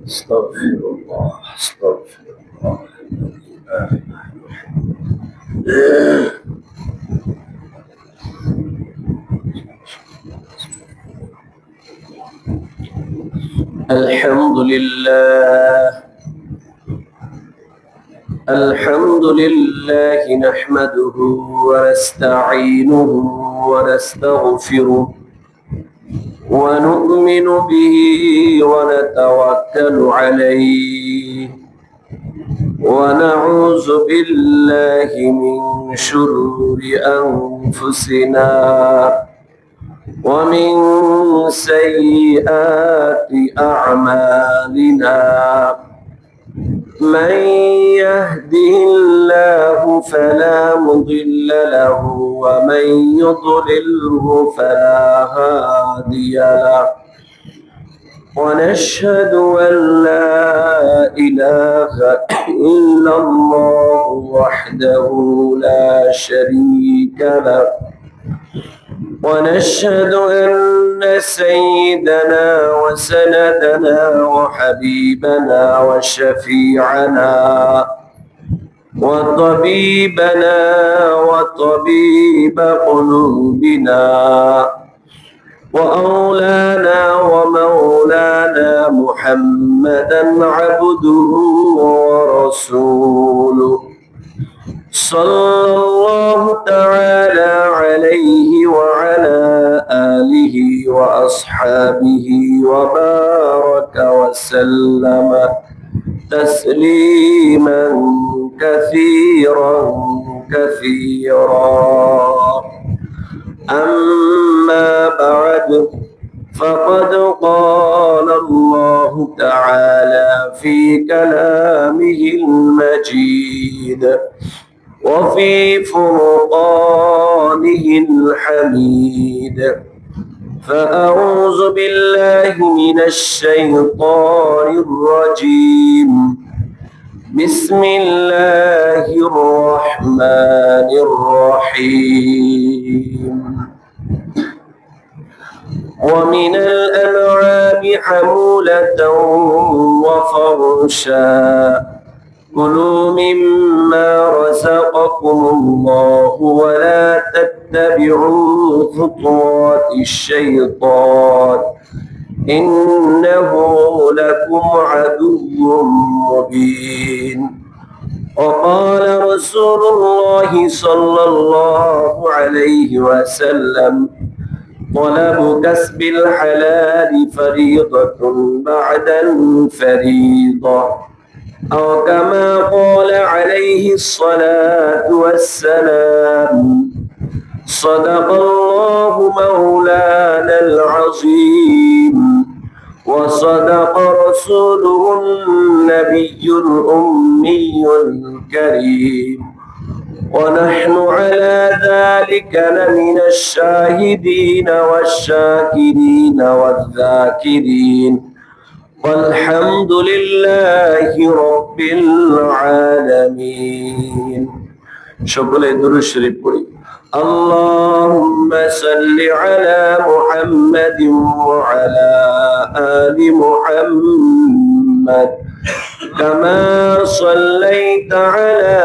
استغفر الله استغفر الله. الحمد لله نحمده ونستعينه ونستغفره ونؤمن به ونتوكل عليه ونعوذ بالله من شرور أنفسنا ومن سيئات أعمالنا من يهده الله فلا مضل له ومن يضلله فلا هادي له ونشهد أن لا إله إلا الله وحده لا شريك له ونشهد أن سيدنا وسندنا وحبيبنا وشفيعنا وطبيبنا وطبيب قلوبنا وأولانا ومولانا محمدا عبده ورسوله صلى الله تعالى عليه وعلى آله وأصحابه وبارك وسلم تسليما كثيرا أما بعد فقد قال الله تعالى في كلامه المجيد وفي فرقانه الحميد فأعوذ بالله من الشيطان الرجيم بسم الله الرحمن الرحيم ومن الأنعام حمولة وفرشا كلوا مما رزقكم الله ولا تتبعوا خطوات الشيطان إنه لكم عدو مبين وقال رسول الله صلى الله عليه وسلم طلب كسب الحلال فريضة بعد الفريضة أو كما قال عليه الصلاة والسلام صدق الله مولانا العظيم وصدق رسوله النبي الأمي الكريم ونحن على ذلك لمن الشاهدين والشاكرين والذاكرين والحمد لله رب العالمين شكرا درود شريف পড়ি اللهم صل على محمد وعلى آل محمد كما صليت على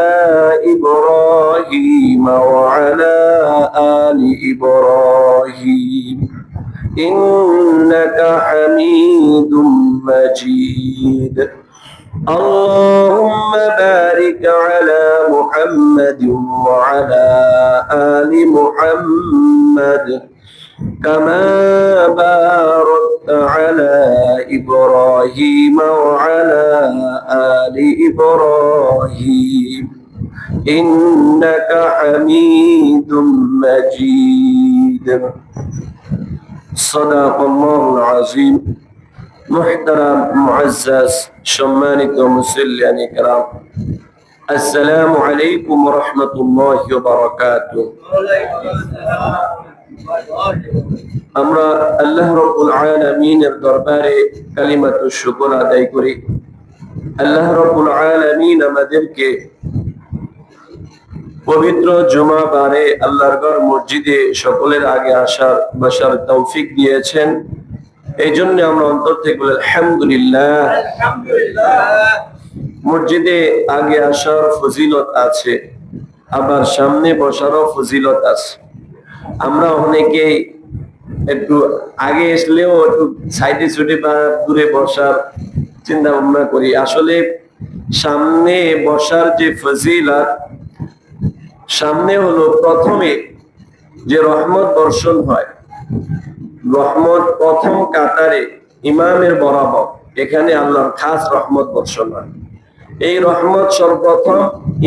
إبراهيم وعلى آل إبراهيم إنك حميد مجيد اللهم بارك على محمد وعلى آل محمد كما باركت على إبراهيم وعلى آل إبراهيم إنك حميد مجيد صدق الله العظيم محترم معزز সম্মানিত মুসল্লিয়ান ইকরাম আসসালামু আলাইকুম ওয়া রাহমাতুল্লাহি ওয়া বারাকাতুহু আমরা আল্লাহ রাব্বুল আলামিনের দরবারে কালিমাতুশ শুকর আদায় করি আল্লাহ রাব্বুল আলামিন আমাদেরকে পবিত্র জুমা বারে আল্লাহর ঘর মসজিদে সকলের আগে আসার বসার তৌফিক দিয়েছেন এই জন্য আমরা অন্তর থেকে বলি আলহামদুলিল্লাহ। মসজিদে আগে আসার ফজিলত আছে, আবার সামনে বসারও ফজিলত আছে। আমরা অনেকেই একটু আগে আসলেও একটু সাইডে ছুটে বা দূরে বসার চিন্তা ভাবনা করি। আসলে সামনে বসার যে ফজিলত, সামনে হলো প্রথমে যে রহমত বর্ষণ হয়, রহমত প্রথম কাতারে ইমামের বরাবর, এখানে আল্লাহর খাস রহমত বর্ষণ হয়। এই রহমত সর্বপ্রথম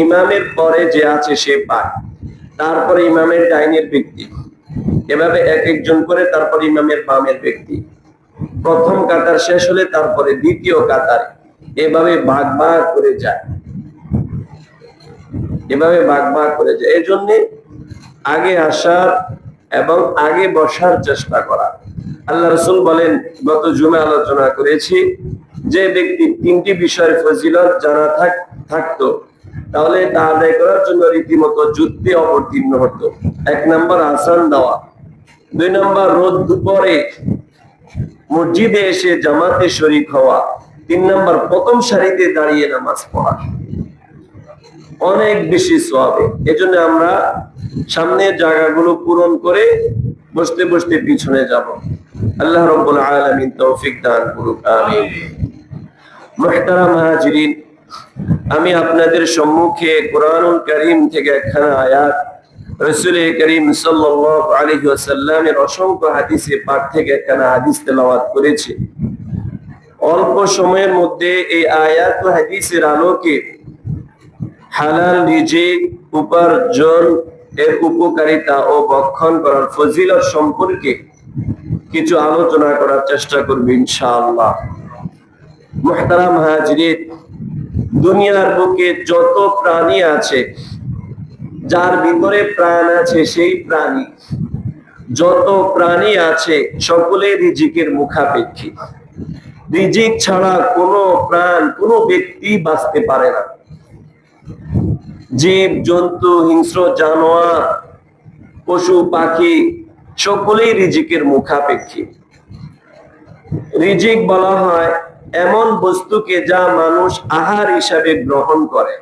ইমামের পরে যে আছে সে পায়, তারপরে ইমামের ডাইনের ব্যক্তি, এভাবে এক একজন করে, তারপরে ইমামের বামের ব্যক্তি, প্রথম কাতার শেষ হলে তারপরে দ্বিতীয় কাতার, এভাবে ভাগ ভাগ করে যায়, এভাবে ভাগ ভাগ করে যায়। এই জন্য আগে আসার এবং আগে বসার চেষ্টা করা। আল্লাহ রাসূল বলেন, গত জুমে আলোচনা করেছি, যে ব্যক্তি তিনটি বিষয়ের ফজিলত জানা থাকতো তাহলে তা আদায় করার জন্য রীতিমতো যুদ্ধে অবতীর্ণ হতো। 1 নম্বর আসান দেওয়া, 2 নম্বর রোদ দুপুরে মসজিদে এসে জামাতে শরীক হওয়া, 3 নম্বর প্রথম সারিতে দাঁড়িয়ে নামাজ পড়া, অনেক বেশি সওয়াবে। এজন্য আমরা সামনের জায়গাগুলো পূরণ করে বসতে বসতে পিছনে যাব। আল্লাহ রাব্বুল আলামিন তৌফিক দান করুক, আমিন। মুহতারাম হাজিরিন, আমি আপনাদের সম্মুখে কোরআনুল কারীম থেকে একখানা আয়াত, রাসূল করিম সাল্লাল্লাহু আলাইহি ওয়াসাল্লামের অসংখ্য হাদিসে পাক থেকে একখানা হাদিস তেলাওয়াত করেছি। অল্প সময়ের মধ্যে এই আয়াত ও হাদিসের আলোকে হালাল রিজিক উপার্জন এর উপকারিতা ও ভক্ষণ করার ফজিলত সম্পর্কে কিছু আলোচনা করার চেষ্টা করব ইনশাআল্লাহ। মুহতারাম হাজিরিন, দুনিয়ার বুকে যত প্রাণী আছে, যার ভিতরে প্রাণ আছে সেই প্রাণী, যত প্রাণী আছে সকলে রিজিকের মুখাপেক্ষী। রিজিক ছাড়া কোনো প্রাণ, কোনো ব্যক্তি বাঁচতে পারে না। জীব জন্তু, হিংস্র জানোয়ার, পশু পাখি সকলেই রিজিকের মুখাপেক্ষী। রিজিক বলা হয় এমন বস্তুকে যা মানুষ আহার হিসাবে গ্রহণ করে,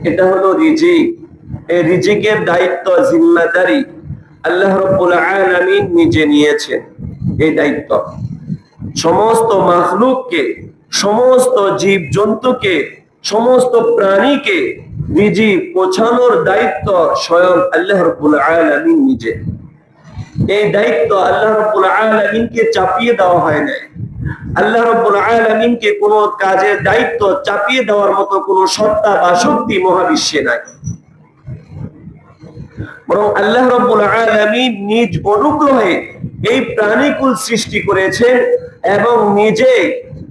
এটা হলো রিজিক। এই রিজিকের দায়িত্ব, জিম্মাদারি আল্লাহ রাব্বুল আলামিন নিজে নিয়েছেন। এই দায়িত্ব সমস্ত মাখলুককে, সমস্ত জীব জন্তুকে, সমস্ত প্রাণীকে রিজিক পৌঁছানোর দায়িত্ব স্বয়ং আল্লাহ রাব্বুল আলামিন নিজে। এই দায়িত্ব আল্লাহ রাব্বুল আলামিনকে চাপিয়ে দেওয়া হয় না। আল্লাহ রাব্বুল আলামিনকে কোনো কাজের দায়িত্ব চাপিয়ে দেওয়ার মতো কোনো সত্তা বা শক্তি মহাবিশ্বে নাই। বরং আল্লাহ রাব্বুল আলামিন নিজ অনুগ্রহে এই প্রাণীকুল সৃষ্টি করেছেন এবং নিজে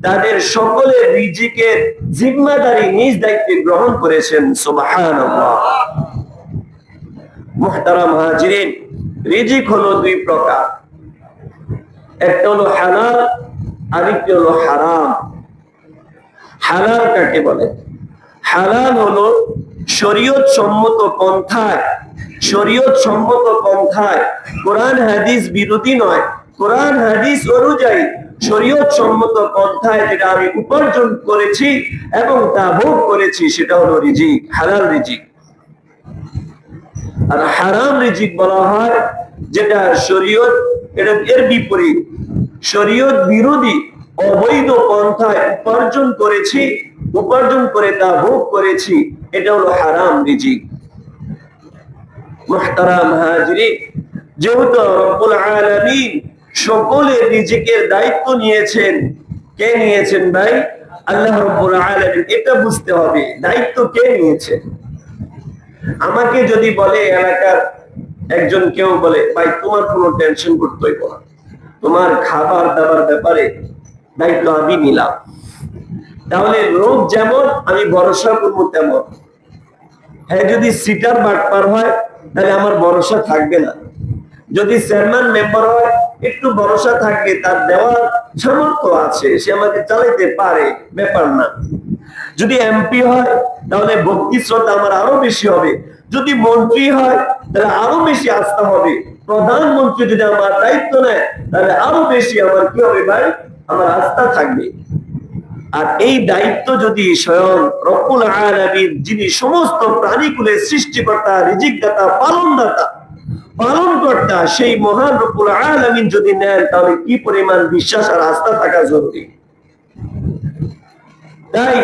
তাদের সকলের রিজিকের জিম্মাদারি নিজ দায়িত্বে গ্রহণ করেছেন। সুবহানাল্লাহ। মুহতারাম হাজিরিন, রিজিক হলো 2 প্রকার, একটা হলো হালাল, আরেকটা হলো হারাম। হালাল কাকে বলে? হালাল হলো শরীয়ত সম্মত পন্থায়, শরীয়ত সম্মত পন্থায়, কোরআন হাদিস বিরোধী নয়, কোরআন হাদিস অনুযায়ী শরীয়ত সম্মত পন্থায় যেটা আমি উপার্জন করেছি এবং তা ভোগ করেছি, সেটা হলো রিজিক, হালাল রিজিক। আর হারাম রিজিক বলা হয় যেটা শরীয়ত এর বিপরীত, শরীয়ত বিরোধী অবৈধ পন্থায় উপার্জন করেছি, উপার্জন করে তা ভোগ করেছি, এটা হলো হারাম রিজিক। মুহতারাম হাজিরিন, যেহেতু রব্বুল আলামিন সকলের রিজিকের দায়িত্ব নিয়েছেন, কে নিয়েছেন ভাই? আল্লাহ রব্বুল আলামিন। এটা বুঝতে হবে দায়িত্ব কে নিয়েছেন। আমাকে যদি বলে এলাকার একজন কেউ বলে, ভাই তোমার কোনো টেনশন করতে হইব না, তোমার খাবার দাবার ব্যাপারে দায়িত্ব আমি নিলাম, তাহলে লোক যেমন আমি ভরসা করবো তেমন। হ্যাঁ, যদি সিটার বাটপার হয় তাহলে আমার ভরসা থাকবে না। যদি চেয়ারম্যান মেম্বার হয় একটু ভরসা থাকবে, তার দেওয়ার সামর্থ্য আছে, সে আমাকে চালাইতে পারে, ব্যাপার না। যদি এমপি হয় তাহলে ভক্তি শ্রদ্ধা আমার আরো বেশি হবে, যদি মন্ত্রী হয় তাহলে আরো বেশি আস্থা হবে। প্রধানমন্ত্রী যদি আমার দায়িত্ব নেয়, তাহলে আরো বেশি আমার কি হবে ভাই, আমার আস্থা থাকবে। আর এই দায়িত্ব যদি স্বয়ং রব্বুল আলামিন, যিনি সমস্ত প্রাণীকুলের সৃষ্টিকর্তা, রিজিকদাতা, পালনকর্তা, সেই মহান রব্বুল আলামিন যদি নেন, তাহলে কি পরিমাণ বিশ্বাস আর আস্থা থাকা জরুরি। তাই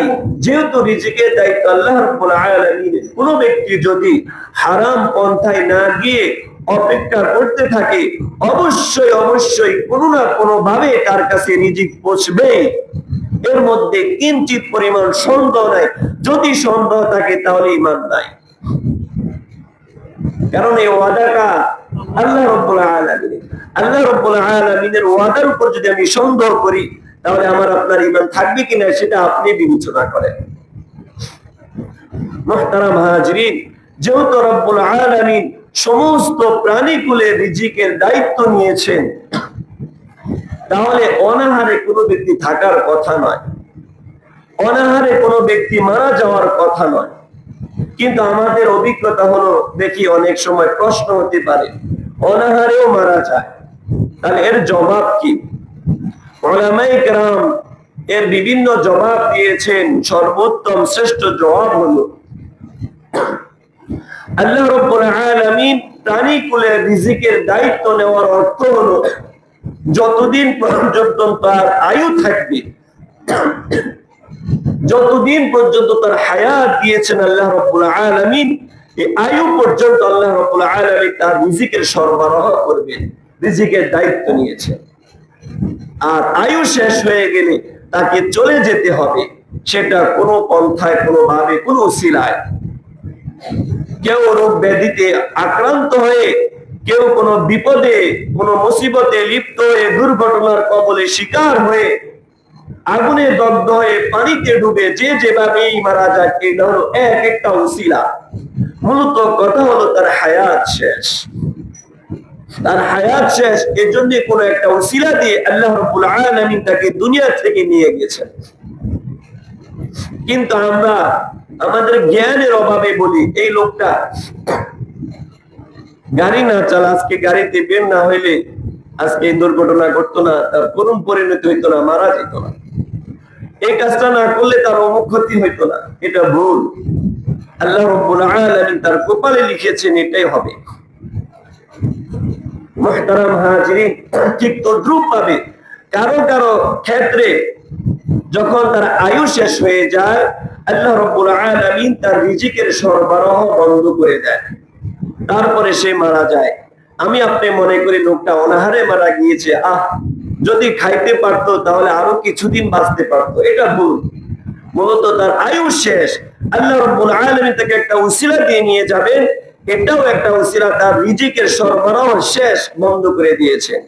যেহেতু রিজিকের দায়িত্ব আল্লাহ রাব্বুল আলামিনের, কোন ব্যক্তি যদি হারাম পন্থায় না গিয়ে অপেক্ষা করতে থাকে, অবশ্যই কোনো না কোনো ভাবে তার কাছে রিজিক পৌঁছবে, এর মধ্যে কিঞ্চিত পরিমাণ সন্দেহ নাই। যদি সন্দেহ থাকে তাহলে ঈমান নাই। কারণ এই ওয়াদাটা আল্লাহ রাব্বুল আলামিনের ওয়াদার উপর যদি আমি সন্দেহ করি, তাহলে আমার আপনার ঈমান থাকবে কিনা সেটা আপনি বিবেচনা করেন। মুহতারাম হাজিরিন, যেহেতু রব্বুল আলামিন সমস্ত প্রাণীকুলের রিজিকের দায়িত্ব নিয়েছেন, তাহলে অনাহারে কোনো ব্যক্তি থাকার কথা নয়, অনাহারে কোনো ব্যক্তি মারা যাওয়ার কথা নয়। কিন্তু আমাদের অভিজ্ঞতা হলো, দেখি অনেক সময় প্রশ্ন হতে পারে, অনাহারেও মারা যায়, তাহলে এর জবাব কি? উলামায়ে কেরাম এর বিভিন্ন জবাব দিয়েছেন। সর্বোত্তম শ্রেষ্ঠ জবাব হলো, আল্লাহ রাব্বুল আলামিন প্রাণীকুলের রিজিকের দায়িত্ব নেওয়ার অর্থ হলো, যতদিন পর্যন্ত তার আয়ু থাকবে, যতদিন পর্যন্ত তার হায়াত দিয়েছেন আল্লাহ রাব্বুল আলামিন, এই আয়ু পর্যন্ত আল্লাহ রাব্বুল আলামিন তার রিজিকের সরবরাহ করবেন, রিজিকের দায়িত্ব নিয়েছেন। আর আয়ু শেষ হয়ে গেলে তাকে চলে যেতে হবে, সেটা কোনো পন্থায়, কোনো ভাবে, কোনো উসিলায়। কেউ রোগ ব্যাধিতে আক্রান্ত হয়ে, কেউ কোনো বিপদে, কোনো মুসিবতে লিপ্ত হয়ে, দুর্ঘটনার কবলে শিকার হয়ে, আগুনে দগ্ধ হয়ে, পানিতে ডুবে, যে যেভাবেই মারা যায়, এটা হলো এক একটা উসিলা। মূলত কথা হলো তার হায়াত শেষ, তার হায়াত শেষ। এর জন্য কোন একটা উসিলা দিয়ে আল্লাহ রাব্বুল আলামিন তাকে দুনিয়া থেকে নিয়ে গেছেন। কিন্তু আমরা আমাদের জ্ঞানের অভাবে বলি, এই লোকটা গাড়ি না চালা, আজকে গাড়িতে বের না হইলে আজকে এই দুর্ঘটনা ঘটতো না, তার করুণ পরিণতি হইতো না, মারা যেত না, এই কাজটা না করলে তার অমুক ক্ষতি হইতো না। এটা ভুল। আল্লাহ রাব্বুল আলামিন তার কপালে লিখেছেন এটাই হবে। মুহতারাম হাজিরিন, ঠিক তদ্রুপ ভাবে কারো কারো ক্ষেত্রে যখন তার আয়ু শেষ হয়ে যায়, আল্লাহ রাব্বুল আলামিন তার রিজিকের সরবরাহ বন্ধ করে দেয়, তারপরে সে মারা যায়। আমি আপনি মনে করি লোকটা অনাহারে মারা গিয়েছে, যদি খাইতে পারতো তাহলে আরো কিছুদিন বাঁচতে পারতো, এটা ভুল। মূলত তার আয়ু শেষ, আল্লাহ রাব্বুল আলামিন তাকে একটা উসিলা দিয়ে নিয়ে যাবেন, এটাও একটা উসিলা, তার রিজিকের সরবরাহ শেষ, বন্ধ করে দিয়েছেন।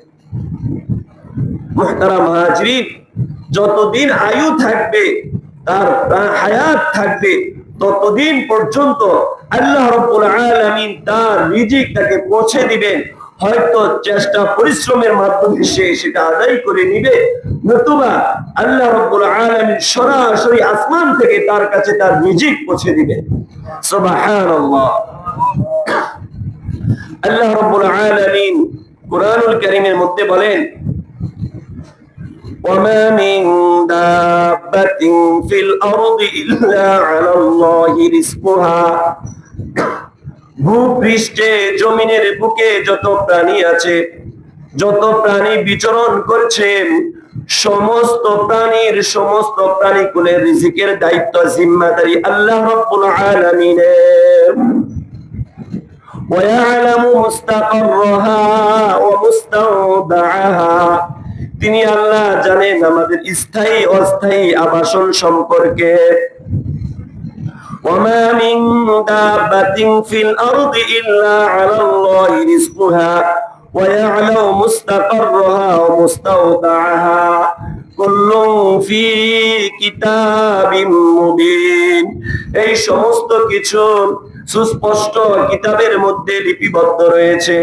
মুহতারাম হাজিরিন, যতদিন আয়ু থাকবে, তার হায়াত থাকবে, ততদিন পর্যন্ত আল্লাহ রাব্বুল আলামিন তার রিজিক তাকে পৌঁছে দিবেন। হয়তো চেষ্টা পরিশ্রমের মাধ্যমে সে সেটা আদায় করে নিবে, নতুবা আল্লাহ রাব্বুল আলামিন সরাসরি আসমান থেকে তার কাছে তার রিজিক পৌঁছে দিবেন। সুবহানাল্লাহ। আল্লাহ রাব্বুল আলামিন কুরআনুল কারীমের মধ্যে বলেন, وما من دابة في الأرض إلا على الله رزقها। ভূপৃষ্ঠে, জমিনের বুকে যত প্রাণী আছে, যত প্রাণী বিচরণ করছে, সমস্ত প্রাণীকুলের রিজিকের দায়িত্ব, জিম্মাদারি আল্লাহ রাব্বুল আলামিনের। ويعلم مستقرها ومستودعها। তিনি আল্লাহ জানেন আমাদের স্থায়ী অস্থায়ী আবাসন সম্পর্কে। وما من دابة في الأرض إلا على الله رزقها ويعلم مستقرها ومستودعها كل في كتاب مبين। এই সমস্ত কিছু সুস্পষ্ট কিতাবের মধ্যে লিপিবদ্ধ রয়েছে,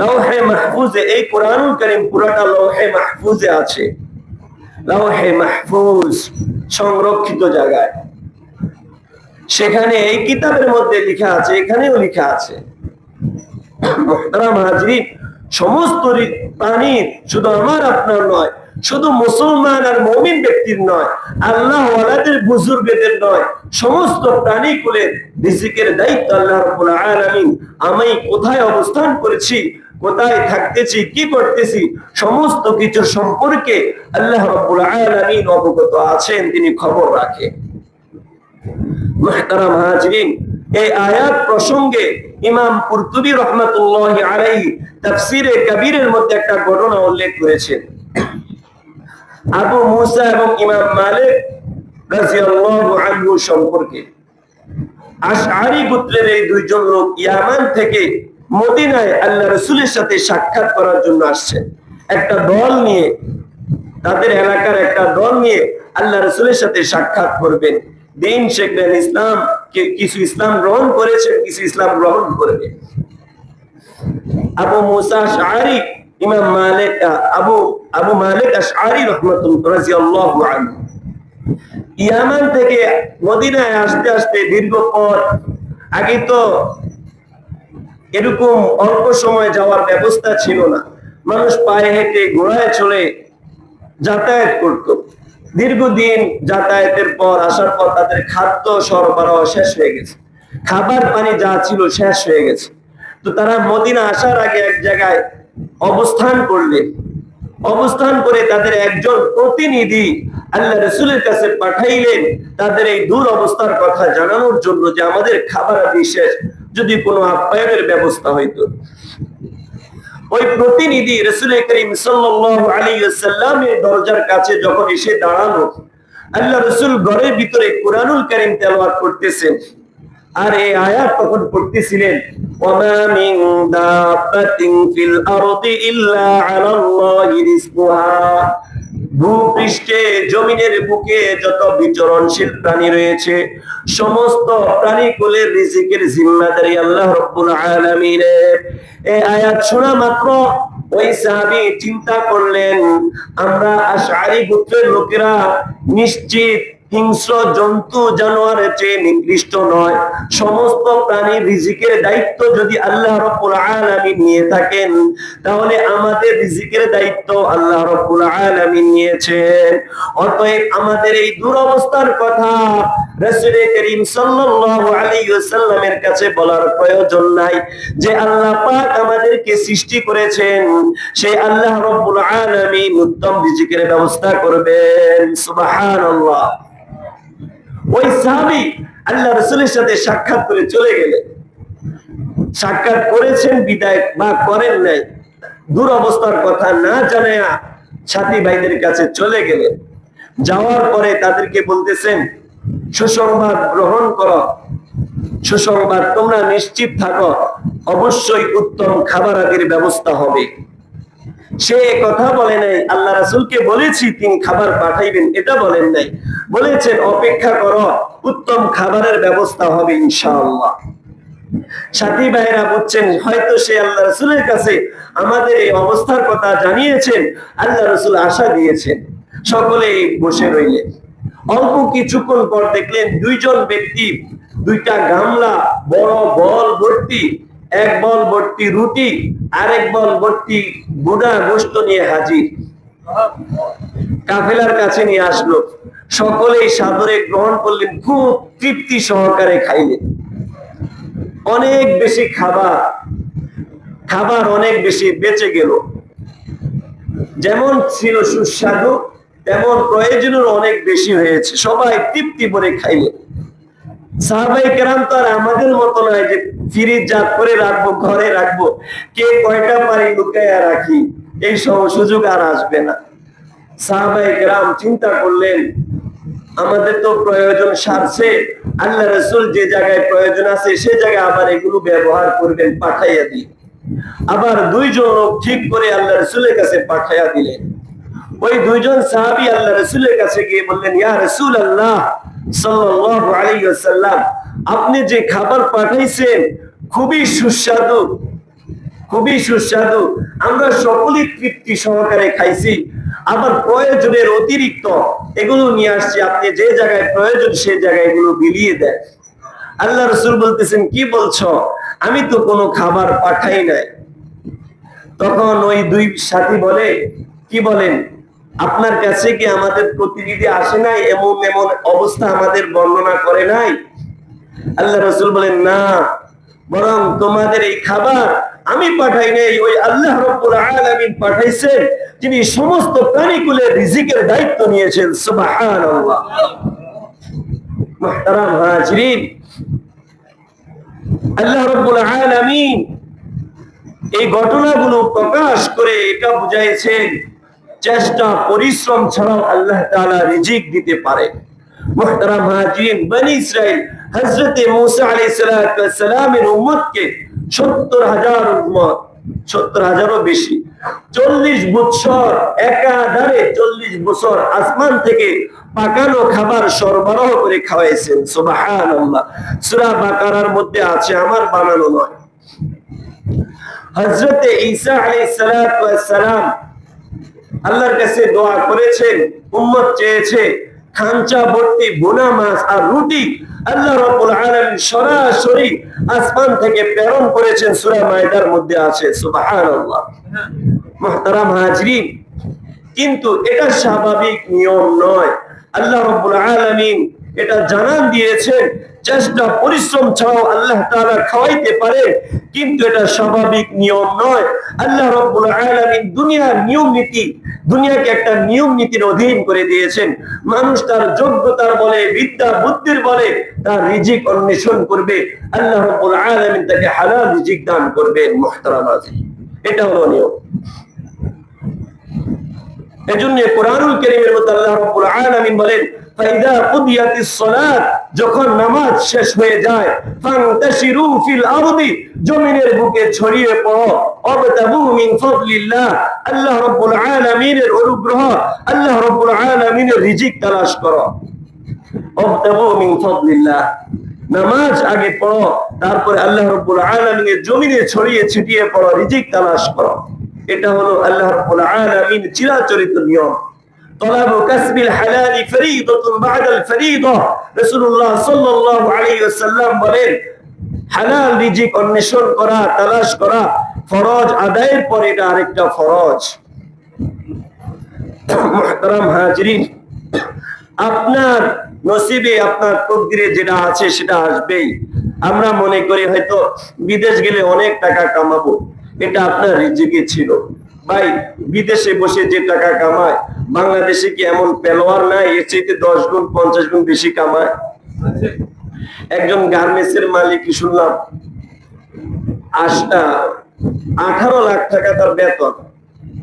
লৌহে মাহফুজে। এই কুরআনুল কারীম পুরোটা লৌহে মাহফুজে আছে। লৌহে মাহফুজ সংরক্ষিত জায়গায়, সেখানে এই কিতাবের মধ্যে লেখা আছে, এখানেও লেখা আছে। মুহতারাম হাজরিন, সমস্ত প্রাণী শুধু আমার আপনার নয়, শুধু মুসলমান আর মুমিন ব্যক্তির নয়, আল্লাহ ওয়ালাদের বুজুর্গদের নয়, সমস্ত প্রাণী কুলের রিজিকের দায়িত্ব আল্লাহ রাব্বুল আলামিন। আমি কোথায় অবস্থান করেছি, কোথায় থাকতেছি, কি করতেছি, সমস্ত কিছু সম্পর্কে আল্লাহ রাব্বুল আলামিন অবগত আছেন, তিনি খবর রাখেন। মুহতারাম হাজরিন, এই আয়াত প্রসঙ্গে ইমাম কুরতুবী রাহমাতুল্লাহি আলাইহি তাফসীরে কবীরের মধ্যে একটা ঘটনা উল্লেখ করেছেন। আবু মুসা এবং ইমাম মালিক রাদিয়াল্লাহু আনহু সম্পর্কে। আশআরী গোত্রের এই দুইজন লোক ইয়ামান থেকে মদিনায় আল্লাহ রাসূলের সাথে সাক্ষাৎ করার জন্য আসছেন। একটা দল নিয়ে, তাদের এলাকার একটা দল নিয়ে আল্লাহ রাসূলের সাথে সাক্ষাৎ করবেন, দিন শিখবেন, ইসলাম কিছু ইসলাম গ্রহণ করেছেন, কিছু ইসলাম গ্রহণ করবে। আবু মুসা আশআরী ইমাম মালিক আবু মালিক আশআরী রাদিয়াল্লাহু আনহু ইয়ামান থেকে মদিনায় আসতে আসতে দীর্ঘ পথ। আগে তো এরকম অল্প সময় যাওয়ার ব্যবস্থা ছিল না, মানুষ পায়ে হেঁটে ঘোড়ায় চলে যাতায়াত করত। দীর্ঘদিন যাতায়াতের পর আসার পর তাদের খাদ্য সরবরাহ শেষ হয়ে গেছে, খাবার পানি যা ছিল শেষ হয়ে গেছে। তো তারা মদিনা আসার আগে এক জায়গায় অবস্থান করলেন। অবস্থান করে তাদের একজন প্রতিনিধি আল্লাহ রাসূলের কাছে পাঠাইলেন তাদের এই দূর অবস্থার কথা জানানোর জন্য, যে আমাদের খাবার আদি শেষ, যদি কোনো আপ্যায়নের ব্যবস্থা হইতো। ওই প্রতিনিধি রাসূল করিম সাল্লাল্লাহু আলাইহি ওয়াসাল্লামের দরজার কাছে যখন এসে দাঁড়ালো, আল্লাহ রাসূল ঘরের ভিতরে কুরআনুল কারীম তেলাওয়াত করতেছেন, আর এই আয়াত তখন পড়তেছিলেন, ওয়ামা মিন দাব্বাতিন ফিল আরদি ইল্লা আলাল্লাহি রিজকুহা। ভূপৃষ্ঠে, জমিনের বুকে যত বিচরণশীল প্রাণী রয়েছে, সমস্ত প্রাণীকুলের রিজিকের জিম্মাদারি আল্লাহ রাব্বুল আলামিনের। এই আয়াত শোনা মাত্র ওই সাহাবী চিন্তা করলেন, আমরা আশআরী গোত্রের লোকেরা নিশ্চিত হিংস্র জন্তু জানোয়ারের চেয়ে নিকৃষ্ট নয়। সমস্ত প্রাণীর রিজিকের দায়িত্ব যদি আল্লাহ রাব্বুল আলামিন নিয়ে থাকেন, তাহলে আমাদের রিজিকের দায়িত্ব আল্লাহ রাব্বুল আলামিন নিয়েছেন। অতএব আমাদের এই দুরবস্থার কথা রাসূল করিম সাল্লাল্লাহু আলাইহি ওয়াসাল্লামের কাছে বলার প্রয়োজন নাই। যে আল্লাহ পাক আমাদেরকে সৃষ্টি করেছেন, সেই আল্লাহ রাব্বুল আলামিন উত্তম রিজিকের ব্যবস্থা করবেন। সুবহানাল্লাহ। ওই সাহাবী আল্লাহ রাসূলের সাথে সাক্ষাৎ করে চলে গেলেন। সাক্ষাৎ করেছেন বিদায় বা করেন নাই, দূর অবস্থার কথা না জানায়া সাথী ভাইদের কাছে চলে গেলেন। যাওয়ার পরে তাদেরকে বলতেছেন, সুসংবাদ গ্রহণ করো, সুসংবাদ, তোমরা নিশ্চিত থাকো, অবশ্যই উত্তম খাবার আদির ব্যবস্থা হবে। সে কথা বলে নাই আল্লাহ রাসূলকে বলেছি তিনি খাবার পাঠাইবেন, এটা বলেন নাই, বলেছেন অপেক্ষা করো, উত্তম খাবারের ব্যবস্থা হবে ইনশাআল্লাহ। সাথী ভাইরা বুঝছেন, হয়তো সে আল্লাহ রাসূলের কাছে আমাদের এই অবস্থার কথা জানিয়েছেন, আল্লাহ রাসূল আশা দিয়েছেন। সকলেই বসে রইলেন। অল্প কিছুক্ষণ পর দেখলেন দুইজন ব্যক্তি দুইটা গামলা বড় বল ভর্তি, এক বল ভর্তি রুটি, আরেক বল ভর্তি বুড়া গোশত নিয়ে হাজির। কাফেলার কাছে নিয়ে আসলো, সকলেই সাদরে গ্রহণ করলেন, খুব তৃপ্তি সহকারে খাইলেন। অনেক বেশি খাবার অনেক বেশি বেঁচে গেল। যেমন ছিল সুস্বাদু, তেমন প্রয়োজনের অনেক বেশি হয়েছে। সবাই তৃপ্তি ভরে খাইলেন। সাহাবায়ে কেরাম তো আর আমাদের মতো নয় যে ফ্রিজ জাত করে রাখবো, ঘরে রাখবো, কে কয়টা পারি লুকাইয়া রাখি, এই সব সুযোগ আর আসবে না। সাহাবায়ে কেরাম চিন্তা করলেন, আমাদের তো প্রয়োজন সারছে, আল্লাহ রাসূল যে জায়গায় প্রয়োজন আছে সে জায়গায় আবার এগুলো ব্যবহার করবেন, পাঠাইয়া দিই। আবার দুইজন লোক ঠিক করে আল্লাহ রাসূলের কাছে পাঠাইয়া দিলেন। ওই দুইজন সাহাবী আল্লাহ রাসূলের কাছে গিয়ে বললেন, ইয়া রাসূলুল্লাহ সাল্লাল্লাহু আলাইহি ওয়াসাল্লাম, আপনি যে খাবার পাঠাইছেন খুবই সুস্বাদু, খুবই সুস্বাদু, আমরা সকলেই তৃপ্তি সহকারে খাইছি, আবার প্রয়োজনের অতিরিক্ত এগুলো নিয়ে আসছি, আপনি যে জায়গায় প্রয়োজন সেই জায়গায় এগুলো বিলিয়ে দেন। আল্লাহ রাসূল বলতেছেন, কি বলছো? আমি তো কোনো খাবার পাঠাই নাই। তখন ওই দুই সাথী বলে, কি বলেন, আপনার কাছে কি আমাদের প্রতিনিধি আসে নাই, এমন এমন অবস্থা আমাদের বর্ণনা করে নাই? আল্লাহ রাসূল বলেন, না, বরং তোমাদের এই খাবার আমি পাঠাই নাই, ওই আল্লাহ রাব্বুল আলামিন পাঠাইছেন, যিনি সমস্ত প্রাণীকুলের রিজিকের দায়িত্ব নিয়েছেন। সুবহানাল্লাহ। মুহতারাম হাজিরিন, আল্লাহ রাব্বুল আলামিন এই ঘটনাগুলো প্রকাশ করে এটা বুঝাইছেন, চেষ্টা পরিশ্রম ছাড়াও আল্লাহ তাআলা রিজিক দিতে পারে। মুহতারাম হাজিরিন, বনি ইসরাইল হযরত মূসা আলাইহিস সালামের উম্মতকে 70,000 উম্মত, 70,000ও বেশি, 40 বছর একাধারে 40 বছর আসমান থেকে পাকানো খাবার সরবরাহ করে খাওয়াইছেন। সুবহানাল্লাহ। সূরা বাকারার মধ্যে আছে, আমার বানানো নয়। হযরত ঈসা আলাইহিস সালাম আল্লাহর কাছে দোয়া করেছেন, উম্মত চেয়েছে খাঞ্চা ভর্তি ভুনা মাছ আর রুটি, আল্লাহ রাব্বুল আলামিন সরাসরি আসমান থেকে প্রেরণ করেছেন। সূরা মায়দার মধ্যে আছে। সুবহানাল্লাহ। মুহতারাম হাজিরিন, কিন্তু এটা স্বাভাবিক নিয়ম নয়। আল্লাহ রাব্বুল আলামিন এটা জানান দিয়েছেন, চেষ্টা পরিশ্রম ছাড়াও আল্লাহ তাআলা খাওয়াইতে পারে, কিন্তু এটা স্বাভাবিক নিয়ম নয়। আল্লাহ রাব্বুল আলামিন দুনিয়ার নিয়ম নীতি, দুনিয়াকে একটা নিয়ম নীতির অধীন করে দিয়েছেন। মানুষ তার যোগ্যতার বলে, বিদ্যা বুদ্ধির বলে তার রিজিক অন্বেষণ করবে, আল্লাহ রাব্বুল আলামিন তাকে হালাল রিজিক দান করবেন। মুহতারাম হাজিরিন, এটা হলো নিয়ম। এজন্য কোরআনুল কারীমের মধ্যে আল্লাহ রাব্বুল আলামিন বলেন, ফাইদা কুদিয়াতিস সালাত, যখন নামাজ শেষ হয়ে যায়, ফান্তাশিরু ফিল আরদি, জমিনের বুকে ছড়িয়ে পড়ো, ওয়াবতাগু মিন ফাদলিল্লাহ, আল্লাহ রাব্বুল আলামিনের অনুগ্রহ, আল্লাহ রাব্বুল আলামিনের রিজিক তালাশ করো। ওয়াবতাগু মিন ফাদলিল্লাহ, নামাজ আগে পড়ো, তারপরে আল্লাহ রাব্বুল আলামিনের জমিনে ছড়িয়ে ছিটিয়ে পড়ো, রিজিক তালাশ করো। এটা হলো আল্লাহ রাব্বুল আলামিন চিরাচরিত নিয়ম। তলাবু কাসবিল হালালি ফরিদাতুন বা'দাল ফরিদা, রাসূলুল্লাহ সাল্লাল্লাহু আলাইহি ওয়াসাল্লাম বলেন, হালাল রিজিক অন্বেষণ করা, তালাশ করা ফরজ আদায়ের পরে এটা আরেকটা ফরজ। মুহতারাম হাজিরিন, আপনার নসিবে, আপনার তকদিরে যেটা আছে সেটা আসবেই। আমরা মনে করি হয়তো বিদেশ গেলে অনেক টাকা কামাবো, এটা আপনার রিজিকে ছিল। ভাই, বিদেশে বসে যে টাকা কামায়, বাংলাদেশে কি এমন পেলোয়ার নাই এর চাইতে 10 গুণ 50 গুণ বেশি কামায়? একজন গার্মেন্টসের মালিক শুনলাম 18 লাখ টাকা তার বেতন,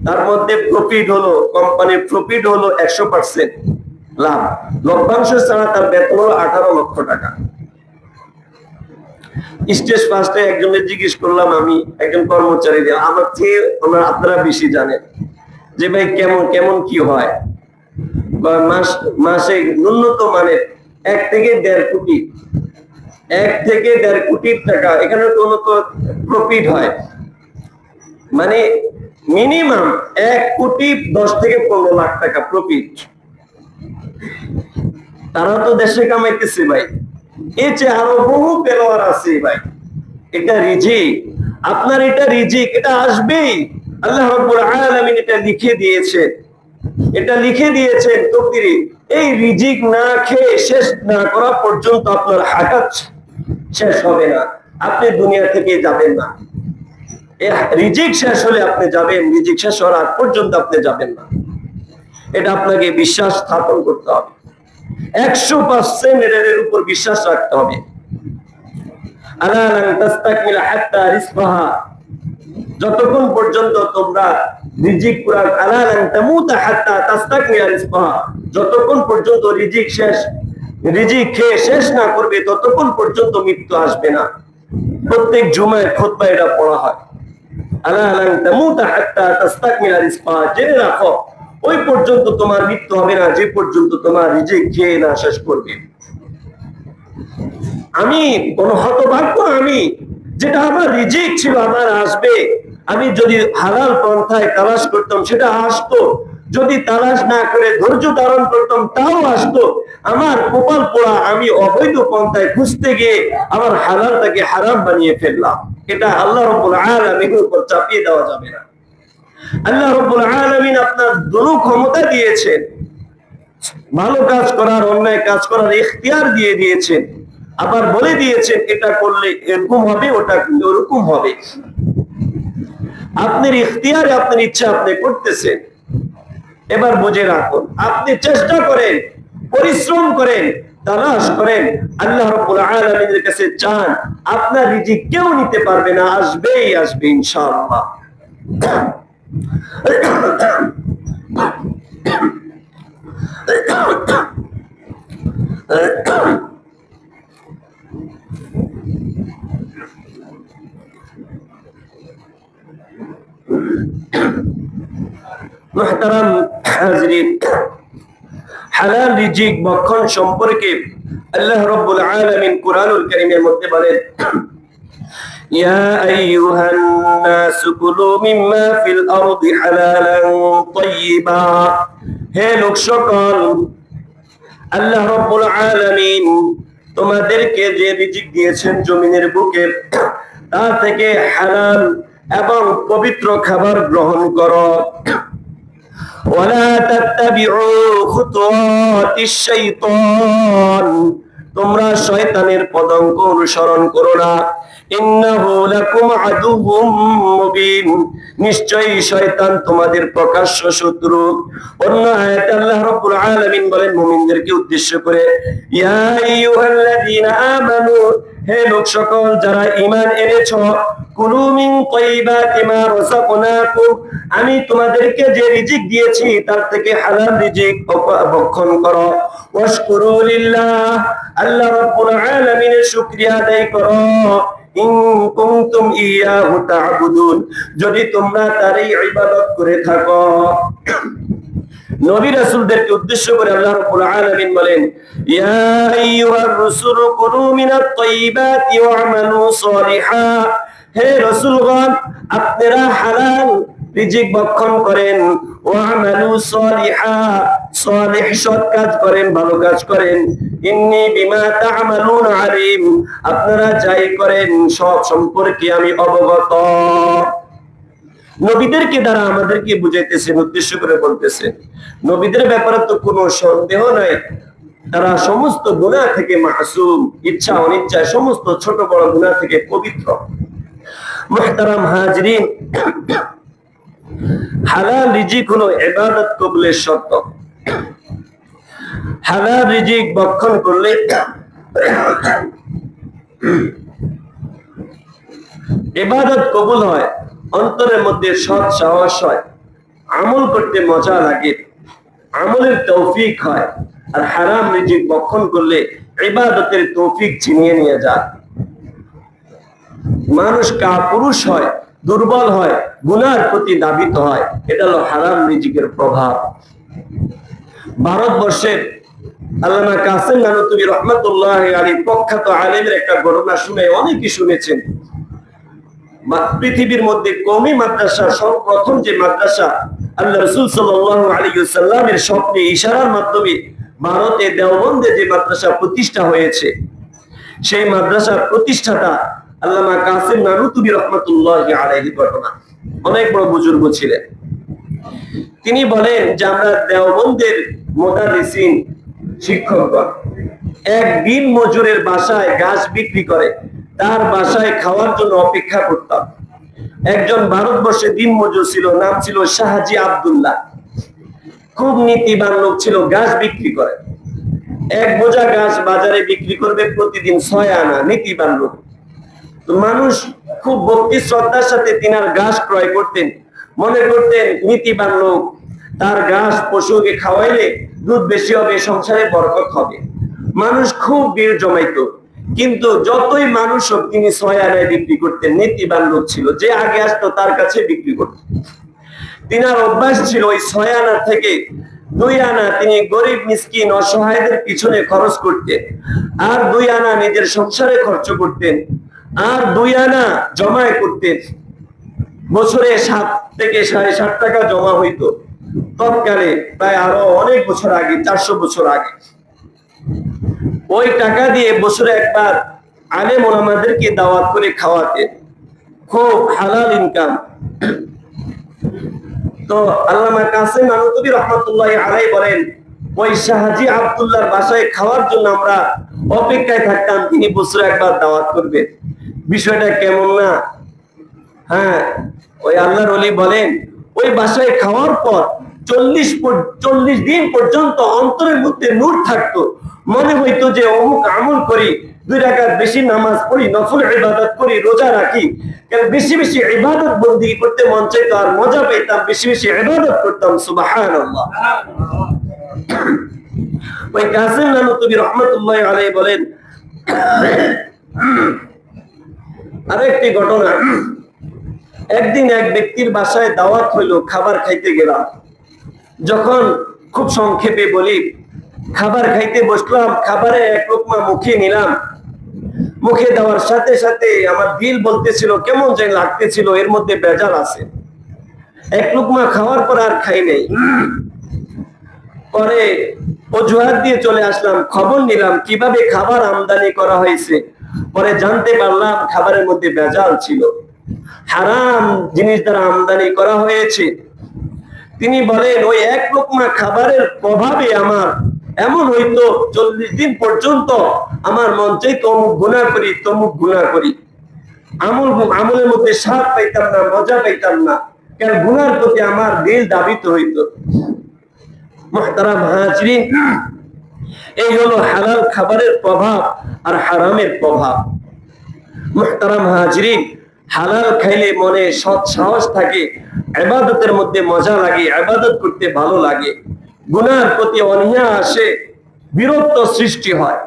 তার মধ্যে প্রফিট হলো, কোম্পানির প্রফিট হলো 100% লাভ, লভ্যাংশ ছাড়া তার বেতন হলো 18 লক্ষ টাকা। স্টেজ ফার্স্টে একজনের জিজ্ঞেস করলাম, আমি একজন কর্মচারী, আমার চেয়ে আপনারা বেশি জানেন যে ভাই কেমন কেমন কি হয়। মাসে ন্যূনতম মানে 1 থেকে 1.5 কোটি, 1 থেকে 1.5 কোটি টাকা এখানে কোন প্রফিট হয়, মানে মিনিমাম 1 কোটি 10 থেকে 15 লাখ টাকা প্রফিট। তারা তো দেশে কামাইতেছে ভাই, এর চেয়ে আরো বহু পেলোয়ার আছে ভাই। এটা রিজিক, আপনার এটা রিজিক, এটা আসবেই। আল্লাহ রাব্বুল আলামিন এটা লিখে দিয়েছে, এটা লিখে দিয়েছেন তকদিরে। এই রিজিক না খেয়ে শেষ না করা পর্যন্ত আপনার হায়াত শেষ হবে না, আপনি দুনিয়া থেকে যাবেন না। এই রিজিক শেষ হলে আপনি যাবেন, রিজিক শেষ হওয়ার আগ পর্যন্ত আপনি যাবেন না। এটা আপনাকে বিশ্বাস স্থাপন করতে হবে, 100% এর উপর বিশ্বাস রাখতে হবে। আলা লান তাস্তাকমিলা হাত্তা রিজকাহা, যতক্ষণ পর্যন্ত তোমরা রিজিক পুরা, আলা লান তামুতা হাত্তা তাস্তাকমিলা রিজকাহা, যতক্ষণ পর্যন্ত রিজিক খেয়ে শেষ না করবে ততক্ষণ পর্যন্ত মৃত্যু আসবে না। প্রত্যেক জুমায় খুতবায় এটা পড়া হয়, আলা লান তামুতা হাত্তা তাস্তাকমিলা রিজকাহা, জেনে রাখো ওই পর্যন্ত তোমার মৃত্যু হবে না যে পর্যন্ত তোমার রিজিক খেয়ে না শেষ করবে। আমি কোন হতভাগ্য, আমি যেটা আমার রিজিক ছিল আমার আসবে, আমি যদি হালাল পন্থায় তালাশ করতাম সেটা আসতো, যদি তালাশ না করে ধৈর্য ধারণ করতাম তাও আসতো। আমার কপাল পোড়া, আমি অবৈধ পন্থায় খুঁজতে গিয়ে আমার হালালটাকে হারাম বানিয়ে ফেললাম। এটা আল্লাহ রাব্বুল আলামিনের উপর চাপিয়ে দেওয়া যাবে না। আল্লাহ রাব্বুল আলামিন আপনার দুনো ক্ষমতা দিয়েছেন, ভালো কাজ করার অন্যায় কাজ করার ইখতিয়ার দিয়ে দিয়েছেন, আবার বলে দিয়েছেন এটা করলে এরকম হবে, ওটা করলে ওরকম হবে। আপনার ইখতিয়ারে আপনার ইচ্ছা আপনি করতেছেন। এবার বুঝে রাখুন, আপনি চেষ্টা করেন, পরিশ্রম করেন, তালাশ করেন, আল্লাহ রাব্বুল আলামিনের কাছে চান, আপনার রিজিক কেউ নিতে পারবে না, আসবেই আসবে ইনশাআল্লাহ। মুহতারাম হাজরিন, হালাল রিজিক ভক্ষণ সম্পর্কে আল্লাহ রাব্বুল আলামিন কুরআনুল কারীমের মধ্যে বলেন, ইয়া আইয়ুহান নাস কুলু মিম্মা ফিল আরদি হালালান তাইয়্যিবা। হে লোক সকল, আল্লাহ রাব্বুল আলামিন তোমাদেরকে যে রিজিক দিয়েছেন জমিনের বুকে, তা থেকে হালাল এবং পবিত্র খাবার গ্রহণ করো। ওয়ালা তাত্তাবিউ খুতুওয়াতিশ শাইতান, তোমরা শয়তানের পদাঙ্ক অনুসরণ করো না। ইন্নাহু লাকুম আদুউম মুবিন, নিশ্চয়ই শয়তান তোমাদের প্রকাশ্য শত্রু। অন্য আয়াতে আল্লাহ রাব্বুল আলামিন বলেন মুমিনদেরকে উদ্দেশ্য করে, ইয়া আইয়ুহাল্লাযীনা আমানু, হে লোক সকল যারা ঈমান এনেছো, কুলু মিন তাইয়্যিবাতি মা রাযাকনাকুম, আমি তোমাদেরকে যে রিজিক দিয়েছি তার থেকে হালাল রিজিক ভক্ষণ করো। ওয়াশকুরু লিল্লাহ, আল্লাহ রাব্বুল আলামিনের শুকরিয়া আদায় করো। ইন কুনতুম ইয়াহু তা'বুদুন, যদি তোমরা তারই ইবাদত করে থাকো। নবী রাসূলদেরকে উদ্দেশ্য করে আল্লাহ রাব্বুল আলামিন বলেন, ইয়া আইয়ুহার রাসূলু কুলু মিনাত তাইয়্যিবাতি ওয়া'মালু সালিহা, হে রাসূলগণ আপনারা হালাল রিজিক ভক্ষণ করেন, ওয়া'মালু সালিহা, সালিহ সৎ কাজ করেন, ভালো কাজ করেন। ইন্নী বিমা তা'মালুনা আলিম, আপনারা যাই করেন সব সম্পর্কে আমি অবগত। নবীদেরকে দ্বারা আমাদেরকে বুঝাইতেছেন, উদ্দেশ্য করে বলতেছেন, নবীদের ব্যাপারে তো কোনো সন্দেহ নাই, তারা সমস্ত গুনাহ থেকে মাসুম, ইচ্ছা অনিচ্ছায় সমস্ত ছোট বড় গুনাহ থেকে পবিত্র। মুহতারাম হাজরিন, হালাল রিজিক হলো ইবাদত কবুলের শর্ত। হালাল রিজিক ভক্ষণ করলে ইবাদত কবুল হয়, অন্তরের মধ্যে সৎ সাহস হয়, আমল করতে মজা লাগে, আমলের তৌফিক হয়। আর হারাম রিজিক ভক্ষণ করলে ইবাদতের তৌফিক ছিনিয়ে নিয়ে যায়, মানুষ কাপুরুষ হয়, দুর্বল হয়, গুনার প্রতি দাবিত হয়। এটা হলো হারাম রিজিকের প্রভাব। ভারতবর্ষের আল্লামা কাসেম নানুতুবি রহমাতুল্লাহি আলাইহি প্রখ্যাত আলেমের একটা ঘটনা শুনে অনেকেই শুনেছেন। পৃথিবীর মধ্যে কওমি মাদ্রাসা, সর্বপ্রথম যে মাদ্রাসা আল্লাহ রাসূল সাল্লাল্লাহু আলাইহি ওয়াসাল্লামের স্বপ্নে ইশারার মাধ্যমে ভারতে দেওবন্দে যে মাদ্রাসা প্রতিষ্ঠা হয়েছে, সেই মাদ্রাসার প্রতিষ্ঠাতা আল্লামা কাসেম নানুতুবি রহমাতুল্লাহি আলাইহি ঘটনা। অনেক বড় বুজুর্গ ছিলেন। তিনি বলেন যে আমরা দেওবন্দের মুদাররিসিন শিক্ষকগণ একদিন মজুরের বাসায় ঘাস বিক্রি করে তার বাসায় খাওয়ার জন্য অপেক্ষা করতাম। একজন ভারতবর্ষে দিন মজুর ছিল, নাম ছিল শাহজি আব্দুল্লাহ। খুব নীতিবান লোক ছিল, ঘাস বিক্রি করে। এক বোঝা ঘাস বাজারে বিক্রি করবে প্রতিদিন 6 আনা। নীতিবান লোক, তো মানুষ খুব ভক্তি শ্রদ্ধার সাথে তিনার ঘাস ক্রয় করতেন। মনে করতেন নীতিবান লোক, তার ঘাস পশুকে খাওয়াইলে দুধ বেশি হবে, সংসারে বরকত হবে। মানুষ খুব ভিড় জমাইতো, কিন্তু যতই মানুষ হোক তিনি 6 আনায় বিক্রি করতেন। নীতিবান লোক ছিল, যে আগে আসতো তার কাছে বিক্রি করতেন। তিনার অভ্যাস ছিল ওই 6 আনা থেকে 2 আনা তিনি গরিব মিসকিন অসহায়দের পিছনে খরচ করতেন, আর 2 আনা নিজের সংসারে খরচ করতেন, আর 2 আনা জমায় করতেন। বছরে 7 থেকে 7.5 টাকা জমা হইতো। তৎকালে প্রায় আরো অনেক বছর আগে, 400 বছর আগে, ওই টাকা দিয়ে বছরে একবার আলেম ওলামাদেরকে দাওয়াত করে খাওয়াতে, খুব হালাল ইনকাম। তো আল্লামা কাসেম নানুতুবি রহমাতুল্লাহি আলাইহি বলেন, ওই শাহজি আব্দুল্লাহর বাসায় খাওয়ার জন্য আমরা অপেক্ষায় থাকতাম, তিনি বছরে একবার দাওয়াত করবে। বিষয়টা কেমন না? হ্যাঁ, ওই আল্লাহর ওলি বলেন, ওই বাসায় খাওয়ার পর 40 দিন পর্যন্ত অন্তরের মধ্যে নূর থাকতো। মনে হইতো যে অমুক আমল করি, 2 রাকাত বেশি নামাজ পড়ি, নফল ইবাদত করি, রোজা রাখি, কারণ বেশি বেশি ইবাদত বন্দেগী করতে মন চাইতো, আর মজা পেতাম, বেশি বেশি ইবাদত করতাম। সুবহানাল্লাহ। ওই কাসেম নানুতুবি রহমাতুল্লাহি আলাইহি বলেন, আরেকটি ঘটনা, একদিন এক ব্যক্তির বাসায় দাওয়াত হইল, খাবার খাইতে গেলাম। যখন খুব সংক্ষেপে বলি, খাবার খাইতে বসলাম, খাবারে এক লোকমা মুখে নিলাম। মুখে দেওয়ার সাথে সাথে আমার দিল বলতেছিল, কেমন যেন লাগতেছিল, এর মধ্যে বেজাল আছে। এক লোকমা খাওয়ার পর আর খাই নাই। পরে অজুহাত দিয়ে চলে আসলাম, খবর নিলাম কিভাবে খাবার আমদানি করা হয়েছে। পরে জানতে পারলাম খাবারের মধ্যে বেজাল ছিল, হারাম জিনিস দ্বারা আমদানি করা হয়েছে। তিনি বলেন, ওই এক লোকমা খাবারের প্রভাবে আমার এমন হইতো 40 দিন পর্যন্ত আমার মন চাইতো অমুক গুনাহ করি, তমুক গুনাহ করি। আমলের মধ্যে স্বাদ পাইতাম না, মজা পাইতাম না, কারণ গুনার প্রতি আমার দিল দাবিত হইতো। মুহতারাম হাজিরিন, এই হলো হালাল খাবারের প্রভাব আর হারামের প্রভাব। মুহতারাম হাজিরিন, হালাল খাইলে মনে সৎ সাহস থাকে, ইবাদতের মধ্যে মজা লাগে, ইবাদত করতে ভালো লাগে, গুনার প্রতি অনীহা আসে, বিরক্ত সৃষ্টি হয়।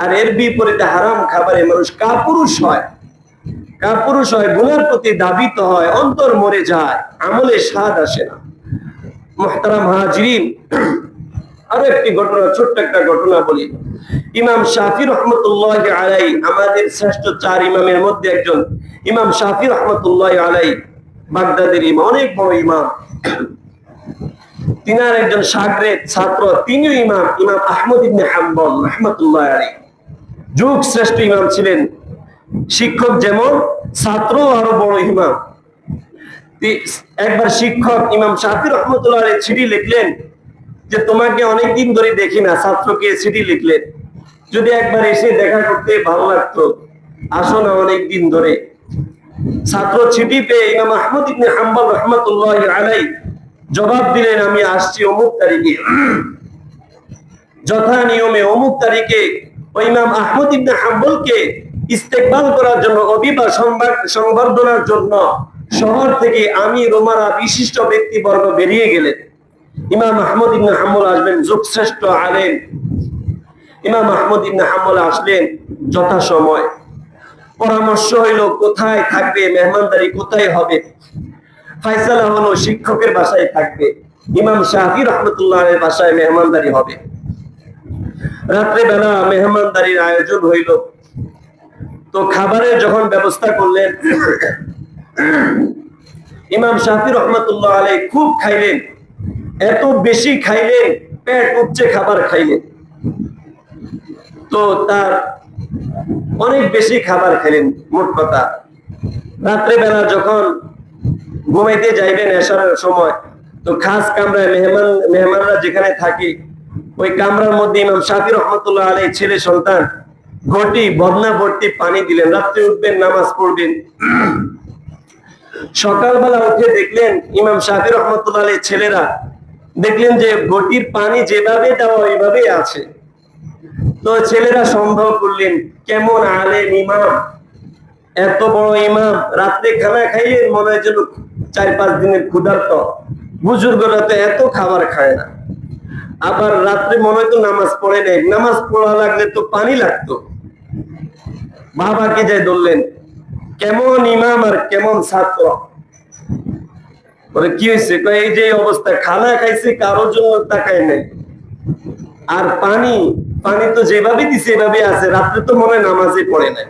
আর এর বিপরীতে হারাম খাবারে মানুষ কাপুরুষ হয়, গুনার প্রতি দাবিত হয়, অন্তর মরে যায়, আমলে স্বাদ আসে না। মুহতারাম হাজিরিন, আরো একটি ঘটনা, ছোট্ট একটা ঘটনা বলি। ইমাম শাফি রহমতুল্লাহি আলাইহি, আমাদের শ্রেষ্ঠ 4 ইমামের মধ্যে একজন ইমাম শাফি রহমতুল্লাহি আলাইহি, বাগদাদের ইমাম, অনেক বড় ইমাম। তিনার একজন শাগরেদ ছাত্র, তিনিও ইমাম, ইমাম আহমদ ইবনে হাম্বল রহমতুল্লাহি আলাইহি, যুগ শ্রেষ্ঠ ইমাম ছিলেন। শিক্ষক যেমন, ছাত্র আরো বড় ইমাম। একবার শিক্ষক ইমাম শাফি রহমতুল্লাহি আলাইহি চিঠি লিখলেন যে, তোমাকে অনেকদিন ধরে দেখি না। ছাত্রকে চিঠি লিখলেন, যদি একবার এসে দেখা করতে ভালো লাগতো, আসো না অনেকদিন ধরে। ছাত্র চিঠি পেয়ে ইমাম আহমদ ইবনে হাম্বল রহমতুল্লাহি আলাইহি জবাব দিলেন, আমি আসছি অমুক তারিখে। যথা নিয়মে অমুক তারিখে ওই ইমাম আহমদ ইবনে হাম্বলকে ইস্তেকবাল করার জন্য, অভিবাদন সংবর্ধনার জন্য শহর থেকে আমির ওমারা বিশিষ্ট ব্যক্তিবর্গ বেরিয়ে গেলেন। ইমাম আহমদ ইবনে হাম্বল আসবেন, যুগশ্রেষ্ঠ আলেম। ইমাম আহমদ ইবনে হাম্বল আসলেন যথাসময়। পরামর্শ হইল কোথায় থাকবে, মেহমানদারি কোথায় হবে। ফায়সালা হলো শিক্ষকের বাসায় থাকবে, ইমাম শাফি রহমতুল্লাহ আলাইহির বাসায় মেহমানদারি হবে। রাত্রে বেলা মেহমানদারির আয়োজন হইল। তো খাবারের যখন ব্যবস্থা করলেন, ইমাম শাফি রহমতুল্লাহ আলাইহি খুব খাইলেন, এত বেশি খাইলেন, পেট উপচে খাবার খাইলেন। তো তার অনেক বেশি খাবার খাইলেন। মোট কথা, রাত্রে বেলা যখন ঘুমাইতে যাইবেন এশারের সময়, তো খাস কামরায় মেহমানরা যেখানে থাকে, ওই কামরার মধ্যে ইমাম শাফি রহমতুল্লাহ আলাইহি ছেলে সন্তান ঘটি বদনা ভর্তি পানি দিলেন। রাত্রে উঠবেন, নামাজ পড়বেন। সকালবেলা উঠে দেখলেন ইমাম শাফি রহমতুল্লাহ আলাইহি ছেলেরা দেখলেন যে ঘটির পানি যেভাবে দেওয়া ওইভাবেই আছে। তো ছেলেরা সন্দেহ করলেন, কেমন আলেম ইমাম, এত বড় ইমাম, রাত্রে খানা খাইয়ে মনে হয় যেন 4-5 দিনের ক্ষুধার্ত। বুজুর্গরা তো এত খাবার খায় না। আবার রাত্রে মনে হয় তো নামাজ পড়ে নেই, নামাজ পড়া লাগলে তো পানি লাগতো। বাবাকে যাই ধরলেন, কেমন ইমাম আর কেমন ছাত্র। কি হয়েছে? এই যে অবস্থা, খানা খাইছে, কারোর জন্য তাকায় নাই, আর পানি তো যেভাবে দিছে এভাবে আছে, রাত্রে তো মনে হয় নামাজে পড়ে নাই।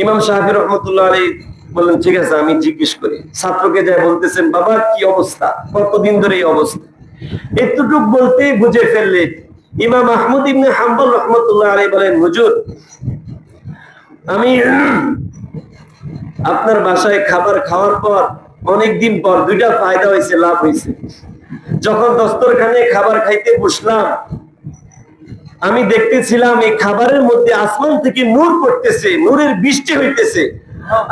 ইমাম শাফি রহমতুল্লাহ আলাইহি বললেন ঠিক আছে আমি জিজ্ঞেস করি। ছাত্রকে যায় বলতেছেন, বাবা কি অবস্থা, কতদিন ধরে এই অবস্থা? এতটুক বলতেই বুঝে ফেললেন। ইমাম আহমদ ইবনে হাম্বল রাহমাতুল্লাহ আলাইহি বলেন, হুজুর আমি আপনার বাসায় খাবার খাওয়ার পর অনেকদিন পর দুইটা ফায়দা হয়েছে, লাভ হয়েছে। যখন দস্তরখানে খাবার খাইতে বসলাম, আমি দেখতেছিলাম এই খাবারের মধ্যে আসমান থেকে নূর পড়তেছে, নূরের বৃষ্টি হইতেছে।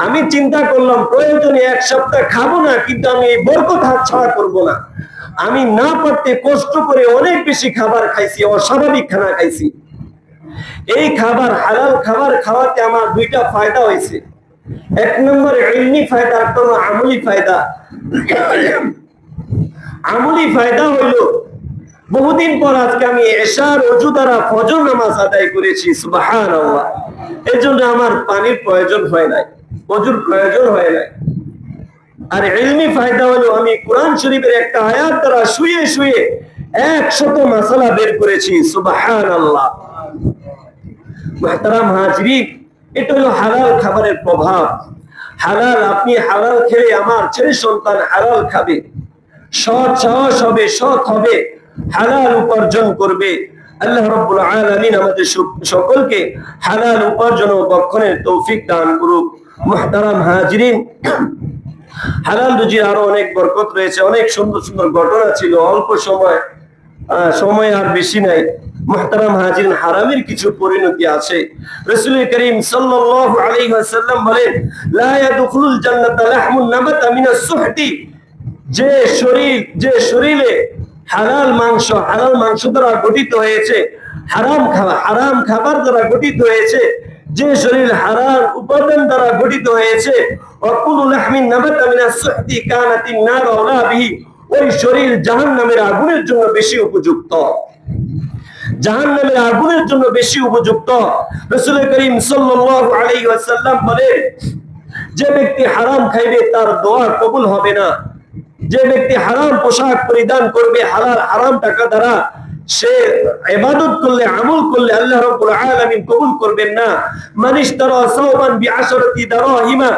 আমি চিন্তা করলাম প্রয়োজনে এক সপ্তাহ খাবো না, কিন্তু আমি এই বরকত হাতছাড়া করবো না। আমি না পারতে কষ্ট করে অনেক বেশি খাবার খাইছি, অস্বাভাবিক খানা খাইছি। এই খাবার হালাল খাবার খাওয়াতে আমার দুইটা ফায়দা হয়েছে। এক নম্বর ইলমি ফায়দা, আর কোনো আমলি ফায়দা। আমলি ফায়দা হইল বহুদিন পর আজকে আমি এশার ওযু দ্বারা ফজর নামাজ আদায় করেছি, সুবহানাল্লাহ। এজন্য আমার পানির প্রয়োজন হয় নাই, ওযুর প্রয়োজন হয় নাই। আর ইলমি ফায়দা হলো আমি কোরআন শরীফের একটা আয়াত দ্বারা শুয়ে শুয়ে 100 মাসালা বের করেছি, সুবহানাল্লাহ। মুহতারাম হাজিরিন, এটা হলো হালাল খাবারের প্রভাব। হালাল, আপনি হালাল খেলে আমার ছেলে সন্তান হালাল খাবে, সৎ সাহস হবে, সৎ হবে, হালাল উপার্জন করবে। আল্লাহ রাব্বুল আলামিন আমাদের সকলকে হালাল উপার্জন ও বক্ষণের তৌফিক দান করুক। মুহতারাম হাজিরিন, হালাল রুজির আরো অনেক বরকত রয়েছে, অনেক সুন্দর সুন্দর ঘটনা ছিল। অল্প সময় আর বেশি নাই। মুহতারাম হাজিরিন, হারামের কিছু পরিণতি আছে। রাসূল করিম সাল্লাল্লাহু আলাইহি ওয়াসাল্লাম বলেন, লা ইয়াদখুলুল জান্নাতা লাহমুন নাবাতা মিনাস সুহতি। যে শরীরে হালাল মাংস দ্বারা গঠিত হয়েছে, হারাম খাবার দ্বারা গঠিত হয়েছে, যে শরীর হারাম উপাদান দ্বারা গঠিত হয়েছে, ওয়াকুলু লাহমিন নাবাতা মিনাস সুহতি কানাতিন নার আওলা বিহি। ওই শরীর জাহান্নামের আগুনের জন্য বেশি উপযুক্ত, জাহান্নামের আগুনের জন্য বেশি উপযুক্ত। রাসূল করিম সাল্লাল্লাহু আলাইহি ওয়াসাল্লাম বলেন, যে ব্যক্তি হারাম খাইবে তার দোয়া কবুল হবে না। যে ব্যক্তি হারাম পোশাক পরিধান করবে, হারাম টাকা দ্বারা সে ইবাদত করলে, আমল করলে আল্লাহ রাব্বুল আলামিন কবুল করবেন না। মানিশতারা সাওবান বিআশরাতি দারাহিমা,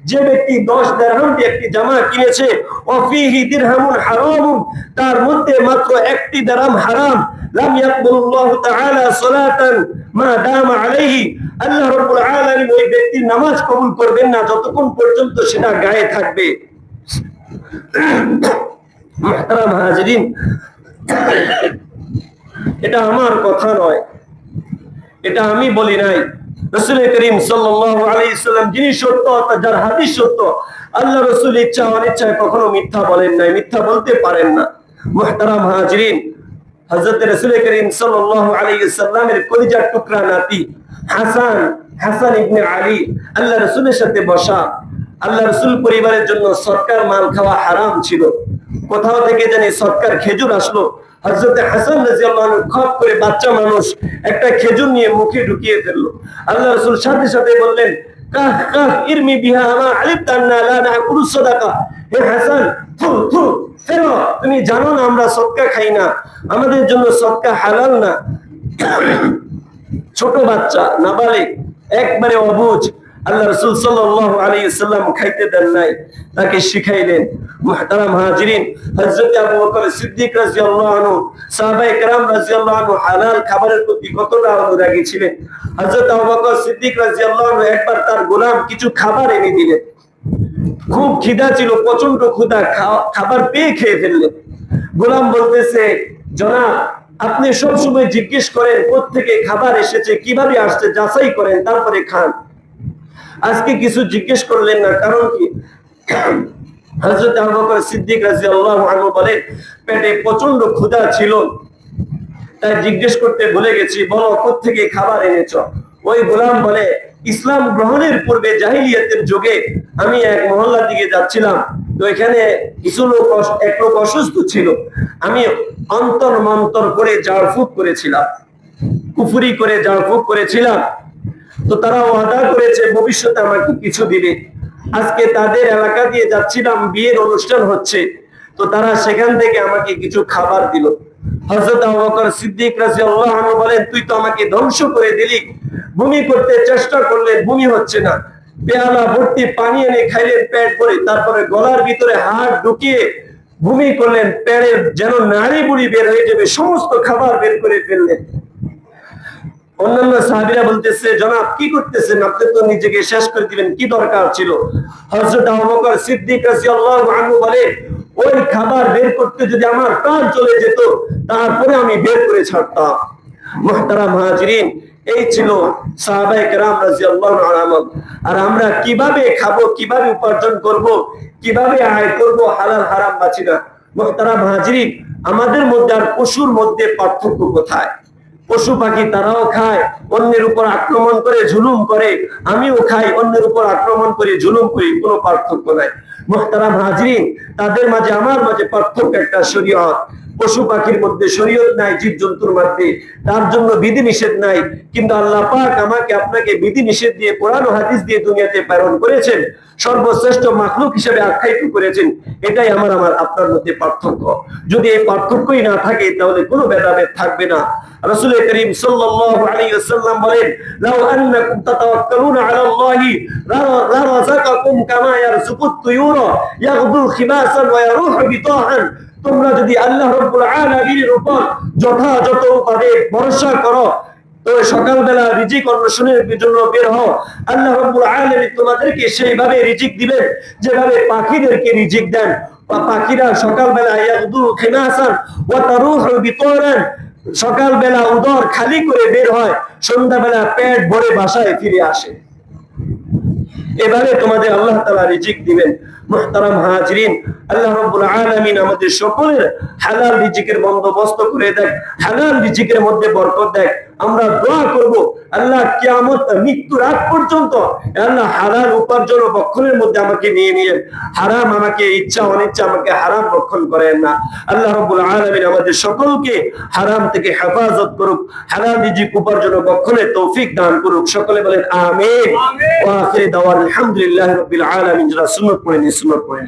যে ব্যক্তি 10 দিরহাম দিয়ে একটি জামা কিনেছে, ওয়াফিহি দিরহামুন হারামুন, তার মধ্যে মাত্র একটি দিরহাম হারাম, লাম ইয়াকবুলুল্লাহু তাআলা সালাতান মা দামা আলাইহি, আল্লাহ রাব্বুল আলামিন ওই ব্যক্তির নামাজ কবুল করবেন না যতক্ষণ পর্যন্ত সেটা গায়ে থাকবে। মুহতারাম হাজিরিন, এটা আমার কথা নয়, এটা আমি বলি নাই। রাসূল করিম সাল্লাল্লাহু আলাইহি সাল্লাম যিনি সত্য, যার হাদিস সত্য, আল্লাহ রাসূল ইচ্ছা অনিচ্ছায় কখনো মিথ্যা বলেন নাই, মিথ্যা বলতে পারেন না। মুহতারাম হাজিরিন, হযরত রাসূল করিম সাল্লাল্লাহু আলাইহি সাল্লামের কলিজার টুকরা নাতি হাসান ইবনে আলী আল্লাহ রাসূলের সাথে বসা। আল্লাহ রাসূল পরিবারের জন্য সরকার মাল খাওয়া হারাম ছিল। কোথাও থেকে জানি সরকার খেজুর আসলো, হযরত হাসান রাদিয়াল্লাহু আনহু খপ করে, বাচ্চা মানুষ, একটা খেজুর নিয়ে মুখে ঢুকিয়ে ফেললো। আল্লাহ রাসূল সাথে সাথে বললেন, কাহ কাহ ইরমি বিহা মা আলিমতা আন্না লা নাকুলু সাদাকা। হে হাসান, থু থু ফেলো, তুমি জানো না আমরা সদকা খাই না, আমাদের জন্য সদকা হালাল না। ছোট বাচ্চা, নাবালিগ, একবারে অবুঝ, আল্লাহ রাসূল সাল্লাল্লাহু আলাইহি ওয়াসাল্লাম খাইতে দেন নাই, তাকে শিখাইলেন। মুহতারাম হাজিরিন, হযরত আবু বকর সিদ্দিক রাদিয়াল্লাহু আনহু, সাহাবায়ে কেরাম রাদিয়াল্লাহু আনহু হালাল খাবারের প্রতি কতটা অনুরাগী ছিলেন। হযরত আবু বকর সিদ্দিক রাদিয়াল্লাহু আনহু একবার তার গোলাম কিছু খাবার এনে দিলেন। খুব খিদা ছিল, প্রচন্ড ক্ষুধা, খাবার পেয়ে খেয়ে ফেললেন। গোলাম বলতেছে, জনাব আপনি সব সময় জিজ্ঞেস করেন কোত্থেকে খাবার এসেছে, কিভাবে আসছে, যাচাই করেন তারপরে খান। আজকে কিছু জিজ্ঞেস করলেন না, কারণ কি? হযরত আবু বকর সিদ্দিক রাদিয়াল্লাহু আনহু বলেন, পেটে প্রচন্ড ক্ষুধা ছিল, তাই জিজ্ঞেস করতে ভুলে গেছি, বলো কোত্থেকে খাবার এনেছো। ওই গোলাম বলে, ইসলাম গ্রহণের পূর্বে জাহিলিয়াতের যুগে আমি এক মহল্লার দিকে যাচ্ছিলাম, তো এখানে এক লোক অসুস্থ ছিল, আমি অন্তর মন্তর করে ঝাড়ফুঁক করেছিলাম, কুফরি করে ঝাড়ফুঁক করেছিলাম। তো তারা ওয়াদা করেছে ভবিষ্যতে আমাকে কিছু দিবে। আজকে তাদের এলাকা দিয়ে যাচ্ছিলাম, বিয়ের অনুষ্ঠান হচ্ছে, তো তারা সেখান থেকে আমাকে কিছু খাবার দিল। হযরত আবু বকর সিদ্দিক রাদিয়াল্লাহু আনহু বলেন, তুই তো আমাকে ধ্বংস করে দিলি, বমি করতে চেষ্টা করলে বমি হচ্ছে না, পেয়ালা ভর্তি পানি এনে খাইলেন পেট ভরে, তারপরে গলার ভিতরে হাত ঢুকিয়ে ভূমি করলেন, পেটের যেন নাড়ি বুড়ি বের হয়ে যাবে, সমস্ত খাবার বের করে ফেললেন। অন্যান্য সাহাবীরা বলতেছে, জনাব কি করতেছেন, আপনি তো নিজেকে শেষ করে দিবেন, কি দরকার ছিল? হযরত আবু বকর সিদ্দিক রাদিয়াল্লাহু আনহু বলে, ওই খাবার বের করতে যদি আমার প্রাণ চলে যেত, তারপরে আমি বের করে ছাড়তাম। মুহতারাম হাজিরিন, এই ছিল সাহাবায়ে কেরাম রাদিয়াল্লাহু আনহুম। আর আমরা কিভাবে খাবো, কিভাবে উপার্জন করব, কিভাবে আয় করব, হালাল হারাম বাঁচি না। মুহতারাম হাজিরিন, আমাদের মধ্যে আর পশুর মধ্যে পার্থক্য কোথায়? পশু পাখি তারাও খায়, অন্যের উপর আক্রমণ করে জুলুম করে, আমিও খাই, অন্যের উপর আক্রমণ করে জুলুম করি, কোনো পার্থক্য নাই। মুহতারাম হাজিরিন, তাদের মাঝে আমার মাঝে পার্থক্য একটা, শরীয়ত। পশু পাখির মধ্যে শরীয়ত নাই, জীব জন্তুর মধ্যে তার জন্য বিধি নিষেধ নাই, কিন্তু আল্লাহ পাক আমাকে আপনাকে বিধি নিষেধ দিয়ে, কোরআন ও হাদিস দিয়ে দুনিয়াতে প্রেরণ করেছেন, সর্বশ্রেষ্ঠ মাখলুক হিসেবে আখ্যায়িত করেছেন। এটাই আমার আপনার মধ্যে পার্থক্য। যদি এই পার্থক্যই না থাকে, তাহলে কোনো ভেদাভেদ থাকবে না। রাসূল করিম সাল্লাল্লাহু আলাইহি ওয়াসাল্লাম বলেন, লাউ আন্নাকুম তাতাওয়াক্কালুনা আলাল্লাহি লারাযাকাকুম কামা ইয়ারযুকুত তুয়ুরা ইয়াগদু খিমাসান ওয়া ইয়ারুহু বিতাহান। তোমরা যদি আল্লাহ রাব্বুল আলামিনের উপর যথাযথভাবে ভরসা করো, তো সকালবেলা রিজিক অন্বেষণের জন্য বের হও, আল্লাহ রাব্বুল আলামিন তোমাদেরকে সেইভাবে রিজিক দিবেন যেভাবে পাখিদেরকে রিজিক দেন। পাখিরা সকালবেলা ইয়াগদু খিমাসান ওয়া তারুহু বিতাহান, সকালবেলা উদর খালি করে বের হয়, সন্ধ্যাবেলা পেট ভরে বাসায় ফিরে আসে। এভাবে তোমাদের আল্লাহ তাআলা রিজিক দিবেন। মুহতারাম হাজিরিন, আল্লাহ রাব্বুল আলামিন আমাদের সকলের হালাল রিজিকের বন্দোবস্ত করে দেন, হালাল রিজিকের মধ্যে বরকত দেয়। আমরা দোয়া করব, আল্লাহ কিয়ামত মৃত্যুর আগ পর্যন্ত আল্লাহ হালাল উপার্জন ও ভক্ষণের মধ্যে আমাকে নিয়ে নিয়েন, হারাম আমাকে ইচ্ছা অনিচ্ছা আমাকে হারাম ভক্ষণ করেন না। আল্লাহ রাব্বুল আলামিন আমাদের সকলকে হারাম থেকে হেফাজত করুক, হালাল রিজিক উপার্জন ও ভক্ষণের তৌফিক দান করুক। সকলে বলেন আমিন। ওয়া আখির দাওয়ানা আলহামদুলিল্লাহি রাব্বিল আলামিন। যারা সুন্নাত পড়েন সুন্নাত পড়েন।